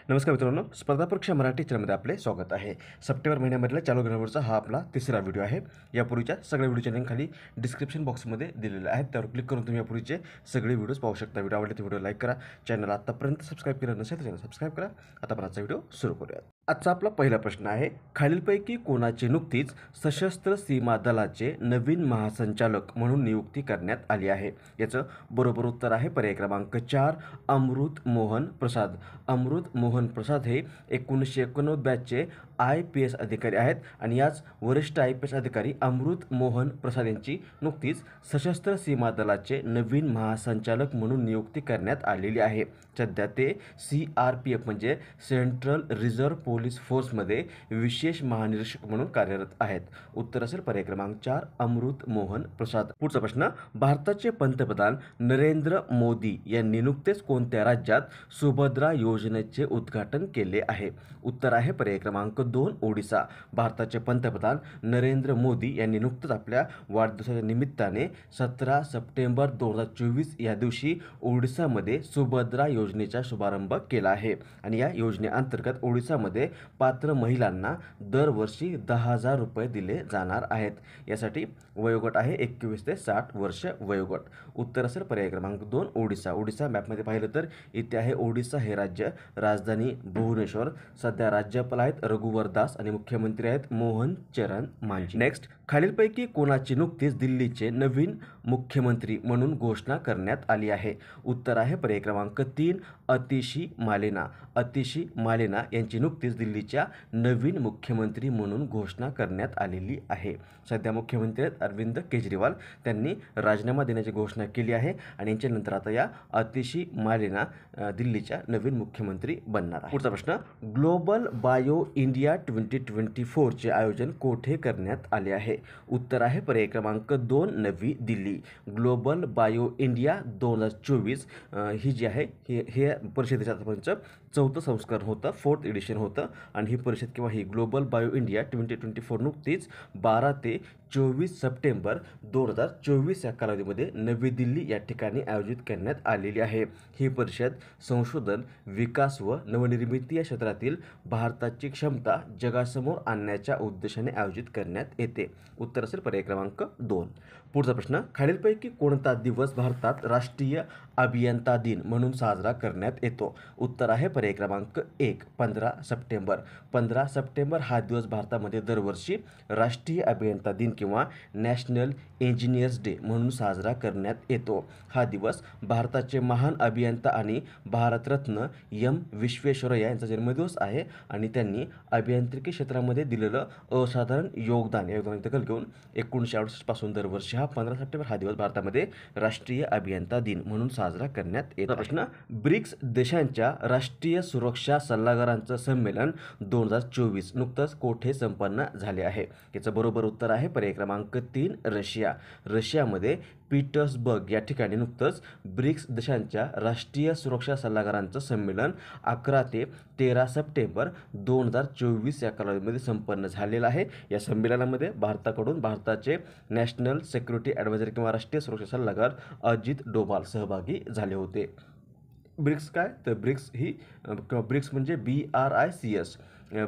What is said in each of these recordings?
नमस्कार मित्रांनो, स्पर्धा परीक्षा मराठी चॅनलमध्ये आपले स्वागत आहे. सप्टेंबर महिन्यामधल्या चालू घडामोडीचा हा आपला तिसरा व्हिडिओ आहे. यापूर्वीच्या सगळ्या व्हिडिओच्या लिंक खाली डिस्क्रिप्शन बॉक्समध्ये दिलेले आहेत. त्यावर क्लिक करून तुम्ही यापूर्वीचे सगळे व्हिडिओज पाहू शकता. व्हिडिओ आवडले तर व्हिडिओ लाईक करा. चॅनल आतापर्यंत सबस्क्राईब केलं नसेल तर चॅनल सबस्क्राईब करा. आता आपण आजचा व्हिडिओ सुरू करूया. आजचा आपला पहिला प्रश्न आहे, खालीलपैकी कोणाची नुकतीच सशस्त्र सीमा दलाचे नवीन महासंचालक म्हणून नियुक्ती करण्यात आली आहे? याचं बरोबर उत्तर आहे पर्याय क्रमांक 4, अमृत मोहन प्रसाद. अमृत मोहन प्रसाद हे 1989 बॅचचे IPS अधिकारी आहेत आणि याच वरिष्ठ IPS अधिकारी अमृत मोहन प्रसाद यांची नुकतीच सशस्त्र सीमा दलाचे नवीन महासंचालक म्हणून नियुक्ती करण्यात आलेली आहे. सध्या ते CRPF म्हणजे सेंट्रल रिझर्व्ह पोलीस फोर्समध्ये विशेष महानिरीक्षक म्हणून कार्यरत आहेत. उत्तर असेल पर्याय क्रमांक 4, अमृत मोहन प्रसाद. पुढचा प्रश्न, भारताचे पंतप्रधान नरेंद्र मोदी यांनी नुकतेच कोणत्या राज्यात सुभद्रा योजनेचे उद्घाटन केले आहे? उत्तर आहे पर्याय क्रमांक 2, ओडिसा. भारताचे पंतप्रधान नरेंद्र मोदी यांनी नुकतंच आपल्या वाढदिवसाच्या निमित्ताने 17 सप्टेंबर 2024 या दिवशी ओडिसामध्ये सुभद्रा योजनेचा शुभारंभ केला आहे आणि या योजनेअंतर्गत ओडिसामध्ये पात्र महिलांना दरवर्षी 10,000 रुपये दिले जाणार आहेत. यासाठी वयोगट आहे 21 ते 60 वर्ष वयोगट. उत्तर असेल पर्याय क्रमांक 2, ओडिसा. ओडिसा मॅपमध्ये पाहिलं तर इथे आहे ओडिसा हे राज्य, राजधानी भुवनेश्वर. सध्या राज्यपाल आहेत रघुवर दास आणि मुख्यमंत्री आहेत मोहन चरण मांझी. नेक्स्ट, खालीलपैकी कोणाची नुकतीच दिल्लीचे नवीन मुख्यमंत्री म्हणून घोषणा करण्यात आली आहे? उत्तर आहे पर्याय क्रमांक 3, अतिशी मालेना. अतिशी मालेना यांची नुकतीच दिल्लीच्या नवीन मुख्यमंत्री म्हणून घोषणा करण्यात आलेली आहे. सध्या मुख्यमंत्री आहेत अरविंद केजरीवाल. त्यांनी राजीनामा देण्याची घोषणा केली आहे आणि यांच्यानंतर आता या अतिशी मालेना दिल्लीच्या नवीन मुख्यमंत्री बनणार आहे. पुढचा प्रश्न, ग्लोबल बायो इंडिया 2024चे आयोजन कोठे करण्यात आले आहे? उत्तर आहे पर्याय क्रमांक 2, नवी दिल्ली. ग्लोबल बायो इंडिया 2024 ही जी आहे हे परिषदेचं आतापर्यंत 4थं संस्करण होतं, 4th एडिशन होतं आणि ही परिषद किंवा ही ग्लोबल बायो इंडिया 2024 नुकतीच 12 ते 24 सप्टेंबर 2024 या कालावधीमध्ये नवी दिल्ली या ठिकाणी आयोजित करण्यात आलेली आहे. ही परिषद संशोधन, विकास व नवनिर्मिती या क्षेत्रातील भारताची क्षमता जगासमोर आणण्याच्या उद्देशाने आयोजित करण्यात येते. उत्तर असेल पर्याय क्रमांक 2. पुढचा प्रश्न, खालीलपैकी कोणता दिवस भारतात राष्ट्रीय अभियंता दिन म्हणून साजरा करण्यात येतो? उत्तर आहे पर्याय क्रमांक 1, 15 सप्टेंबर. 15 सप्टेंबर हा दिवस भारतामध्ये दरवर्षी राष्ट्रीय अभियंता दिन किंवा नॅशनल इंजिनियर्स डे म्हणून साजरा करण्यात येतो. हा दिवस भारताचे महान अभियंता आणि भारतरत्न विश्वेश्वरय्या यांचा जन्मदिवस आहे आणि त्यांनी अभियांत्रिकी क्षेत्रामध्ये दिलेलं असाधारण योगदान दखल घेऊन 1968 पासून दरवर्षी हा 15 सप्टेंबर हा दिवस भारतामध्ये राष्ट्रीय अभियंता दिन म्हणून साजरा करण्यात येतो. प्रश्न, ब्रिक्स देशांच्या राष्ट्रीय सुरक्षा सल्लागारांचं संमेलन 2024 नुकतंच कोठे संपन्न झाले आहे? याचं बरोबर उत्तर आहे पर्याय क्रमांक 3, रशिया. रशियामध्ये पीटर्सबर्ग या ठिकाणी नुकतंच ब्रिक्स देशांच्या राष्ट्रीय सुरक्षा सल्लागारांचं संमेलन 11 ते 13 सप्टेंबर 2024 या कालावधीमध्ये संपन्न झालेलं आहे. या संमेलनामध्ये भारताकडून भारताचे नॅशनल सिक्युरिटी ॲडवायझर किंवा राष्ट्रीय सुरक्षा सल्लागार अजित डोभाल सहभागी झाले होते. ब्रिक्स काय तर ब्रिक्स ही ब्रिक्स म्हणजे BRICS.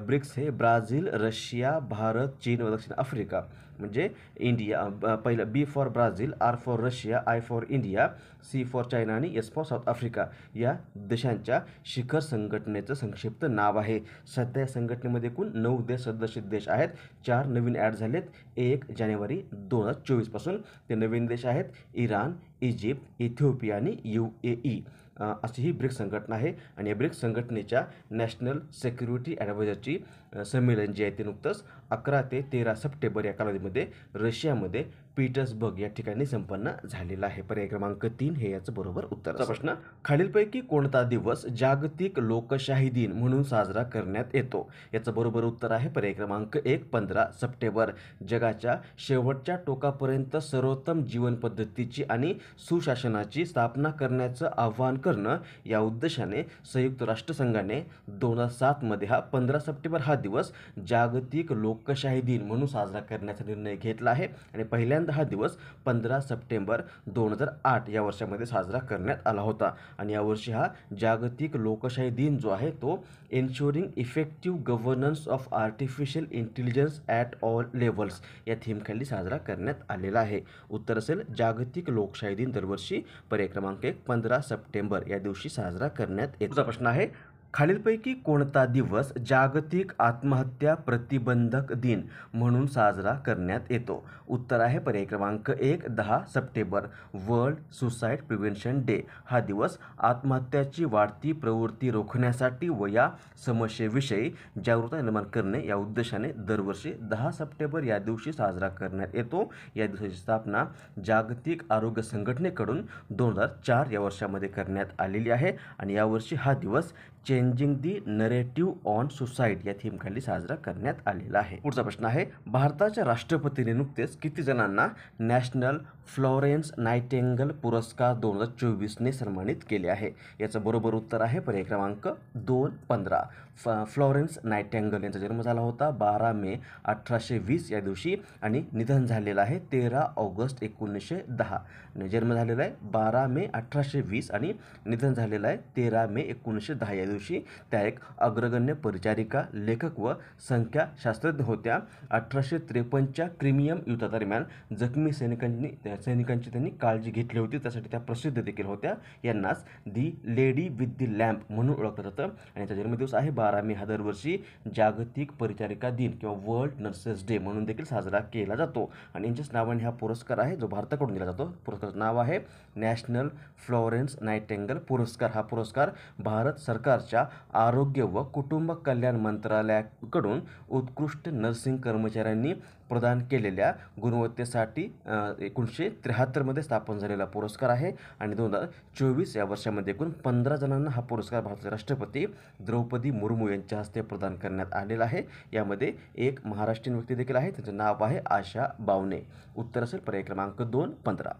ब्रिक्स हे ब्राझील, रशिया, भारत, चीन व दक्षिण आफ्रिका म्हणजे इंडिया. पहिलं B for Brazil, R for Russia, I for India, C for China आणि S फॉर साऊथ आफ्रिका या देशांच्या शिखर संघटनेचं संक्षिप्त नाव आहे. सध्या या संघटनेमध्ये एकूण 9 सदस्य देश आहेत. 4 नवीन ॲड झालेत 1 जानेवारी 2024 पासून. ते नवीन देश आहेत इराण, इजिप्त, इथिओपिया आणि UAE. अशी ही ब्रिक्स संघटना आहे आणि या ब्रिक्स संघटनेच्या नॅशनल सिक्युरिटी ॲडवायझरची संमेलन जे आहे ते नुकतंच 11 ते 13 सप्टेंबर या कालावधीमध्ये रशियामध्ये पीटर्सबर्ग या ठिकाणी संपन्न झालेला आहे. पर्याय क्रमांक 3 हे याचं बरोबर उत्तर. प्रश्न, खालीलपैकी कोणता दिवस जागतिक लोकशाही दिन म्हणून साजरा करण्यात येतो? याचं बरोबर उत्तर आहे पर्याय क्रमांक 1, 15 सप्टेंबर. जगाच्या शेवटच्या टोकापर्यंत सर्वोत्तम जीवन पद्धतीची आणि सुशासनाची स्थापना करण्याचं आवाहन करणं या उद्देशाने संयुक्त राष्ट्रसंघाने 2007 मध्ये हा 15 सप्टेंबर हा दिवस जागतिक लोकशाही दिन म्हणून साजरा करण्याचा निर्णय घेतला आहे आणि पहिल्यांदा पहिल्यांदा हा दिवस 15 सप्टेंबर 2008 या वर्षामध्ये साजरा करण्यात आला होता. आणि यावर्षी हा जागतिक लोकशाही दिन जो आहे तो ensuring effective governance of artificial intelligence at all levels या थीमखाली साजरा करण्यात आलेला आहे. उत्तर असेल जागतिक लोकशाही दिन दरवर्षी पर्याय क्रमांक 1 15 सप्टेंबर या दिवशी साजरा करण्यात येतो. प्रश्न आहे, खालीलपैकी कोणता दिवस जागतिक आत्महत्या प्रतिबंधक दिन म्हणून साजरा करण्यात येतो? उत्तर आहे पर्याय क्रमांक 1 10 September. World suicide prevention day हा दिवस आत्महत्याची वाढती प्रवृत्ती रोखण्यासाठी व या समस्येविषयी जागरूकता निर्माण करणे या उद्देशाने दरवर्षी 10 सप्टेंबर या दिवशी साजरा करण्यात येतो. या दिवसाची स्थापना जागतिक आरोग्य संघटनेकडून 2004 या वर्षामध्ये करण्यात आलेली आहे. आणि यावर्षी हा दिवस changing the narrative on suicide या थीमखाली साजरा करण्यात आलेला आहे. पुढचा प्रश्न आहे, भारताच्या राष्ट्रपतींनी नुकतेच किती जणांना नॅशनल फ्लॉरेन्स नाइटिंगेल पुरस्कार 2024ने सन्मानित केले आहे? याचं बरोबर उत्तर आहे पर्याय क्रमांक 2 15. फ्लॉरेन्स नाइटिंगेल यांचा जन्म झाला होता 12 मे 1820 या दिवशी आणि निधन झालेलं आहे 13 ऑगस्ट 1910. जन्म झालेला आहे 12 मे 1820 आणि निधन झालेलं आहे 13 मे 1910 या दिवशी. त्या एक अग्रगण्य परिचारिका, लेखक व संख्याशास्त्रज्ञ होत्या. 1853च्या क्रिमियम युद्धादरम्यान जखमी सैनिकांची त्यांनी काळजी घेतली होती, त्यासाठी त्या प्रसिद्ध देखील होत्या. यांनाच दी लेडी विथ दी लॅम्प म्हणून ओळखलं जातं. आणि याचा जन्मदिवस आहे 12 मे हा दरवर्षी जागतिक परिचारिका दिन किंवा वर्ल्ड नर्सेस डे म्हणून देखील साजरा केला जातो. आणि यांच्याच नावाने हा पुरस्कार आहे जो भारताकडून दिला जातो. पुरस्काराचं नाव आहे नॅशनल फ्लॉरेन्स नाइटिंगेल पुरस्कार. हा पुरस्कार भारत सरकारच्या आरोग्य व कुटुंब कल्याण मंत्रालयाकडून उत्कृष्ट नर्सिंग कर्मचाऱ्यांनी प्रदान केलेल्या गुणवत्तेसाठी 1973मध्ये स्थापन झालेला पुरस्कार आहे. आणि 2024 या वर्षामध्ये एकूण 15 जणांना हा पुरस्कार भारताचे राष्ट्रपती द्रौपदी मुर्मू यांच्या हस्ते प्रदान करण्यात आलेला आहे. यामध्ये एक महाराष्ट्रीयन व्यक्ती देखील आहे, त्याचं नाव आहे आशा बावने. उत्तर असेल पर्याय क्रमांक 2 15.